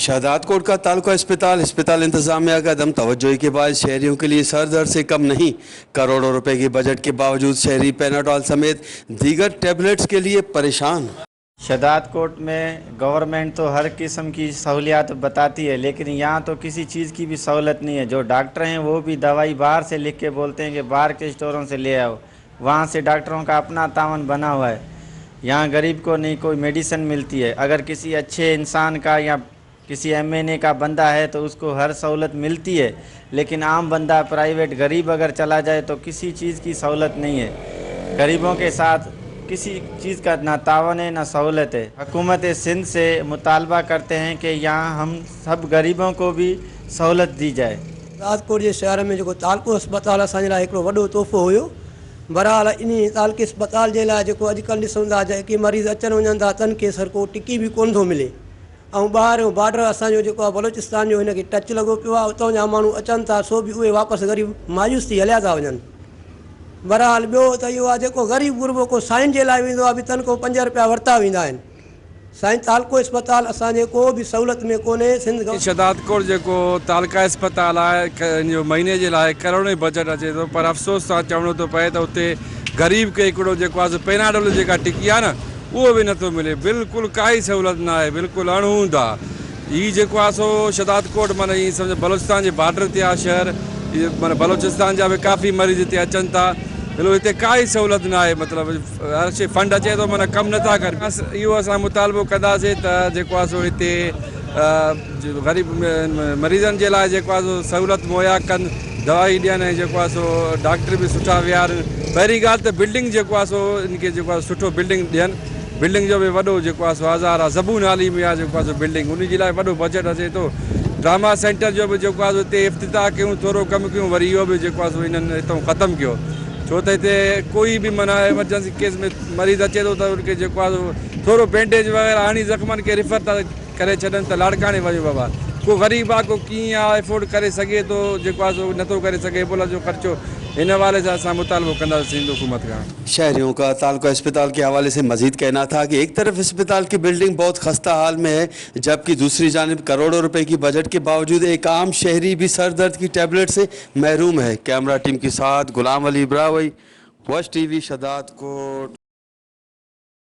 शहदादकोट का तालुका अस्पताल इंतजामिया का दम तवज्जो के बाद शहरियों के लिए सर दर्द से कम नहीं। करोड़ों रुपए के बजट के बावजूद शहरी पैनाडोल समेत दीगर टैबलेट्स के लिए परेशान। शहदादकोट में गवर्नमेंट तो हर किस्म की सहूलियात बताती है, लेकिन यहाँ तो किसी चीज़ की भी सहूलत नहीं है। जो डॉक्टर हैं वो भी दवाई बाहर से लिख के बोलते हैं कि बाहर के स्टोरों से ले आओ। वहाँ से डॉक्टरों का अपना तावन बना हुआ है। यहाँ गरीब को नहीं कोई मेडिसिन मिलती है। अगर किसी अच्छे इंसान का या किसी एमएनए का बंदा है तो उसको हर सहूलत मिलती है, लेकिन आम बंदा प्राइवेट गरीब अगर चला जाए तो किसी चीज़ की सहूलत नहीं है। गरीबों के साथ किसी चीज़ का ना तावन है ना सहूलत है। हुकूमत सिंध से मुतालबा करते हैं कि यहाँ हम सब गरीबों को भी सहूलत दी जाए। राजकोट के शहर में जो तालुको अस्पताल असांजे लाइ हिकिड़ो वॾो तोहफ़ो हुयो। बहरहाल इन तालुके अस्पताल जे लाइ जेको अॼुकल्ह ॾिसूं था जेके मरीज़ अचनि वञनि था तन खे सर को टिकी बि कोन थो मिले। ऐं ॿाहिरि बॉर्डर असांजो जेको आहे बलोचिस्तान जो हिनखे टच लॻो पियो आहे। उतां जा माण्हू अचनि था सो बि उहे वापसि गरीब मायूस थी हलिया था वञनि। बहरहाल ॿियो त इहो आहे जेको ग़रीब गुरबो को साइन जे लाइ वेंदो आहे बि तन को 5 रुपया वरिता वेंदा आहिनि। साईं तालुको अस्पताल असांजे को बि सहूलियत में कोन्हे। सिंध शहदादकोट जेको तालुका अस्पताल आहे जो महीने जे लाइ करोड़े बजट अचे थो, पर अफ़सोस सां चवणो थो पए त उते ग़रीब खे हिकिड़ो जेको आहे पैनाडोल जेका टिकी आहे न उहो बि नथो मिले। बिल्कुलु काई सहूलियत न आहे, बिल्कुलु अणहूंद आहे। हीअ जेको आहे सो शहदादकोट माना हीअं सम्झो बलोचिस्तान जे बॉर्डर ते आहे शहर। माना बलोचिस्तान जा बि काफ़ी मरीज़ हिते अचनि था। बिल्कुलु हिते काई सहूलियत न आहे। मतिलबु हर शइ फंड अचे थो माना कमु नथा कनि। इहो असां मुतालबो कंदासीं त जेको आहे सो हिते ग़रीब मरीज़नि जे लाइ जेको आहे सो सहूलियत मुहैया कनि, दवाई ॾियनि, जेको आहे सो डॉक्टर बि सुठा विहारनि। पहिरीं ॻाल्हि त बिल्डिंग जेको आहे सो इनखे जेको आहे सुठो बिल्डिंग ॾियनि। बिल्डिंग जो बि वॾो जेको आहे सो हज़ार आहे ज़बू नाली में आहे जेको आहे सो बिल्डिंग, उन जे लाइ वॾो बजट अचे थो। ड्रामा सेंटर जो बि जेको आहे सो हिते इफ़्तिताह कयूं, थोरो कमु कयूं, वरी इहो बि जेको आहे सो हिननि हितां ख़तमु कयो। छो त हिते कोई बि माना एमरजेंसी केस में मरीज़ अचे थो त उनखे जेको आहे थोरो बैंडेज वग़ैरह हणी ज़ख़्मनि खे रिफर था करे छॾनि त लाड़काणे वञो बाबा। को ग़रीब आहे को कीअं आहे एफोर्ड करे सघे थो, जेको आहे सो नथो करे सघे एम्बुलेंस जो ख़र्चो। इन हवाले से असां मुतालबो कंदासीं सिंध हुकूमत का। शहरियों का तालुका अस्पताल के हवाले से मजीद कहना था कि एक तरफ अस्पताल की बिल्डिंग बहुत खस्ता हाल में है, जबकि दूसरी जानिब करोड़ों रुपए की बजट के बावजूद एक आम शहरी भी सर दर्द की टैबलेट से महरूम है। कैमरा टीम के साथ गुलाम अली इब्राहिम, वॉच टीवी शहदादकोट।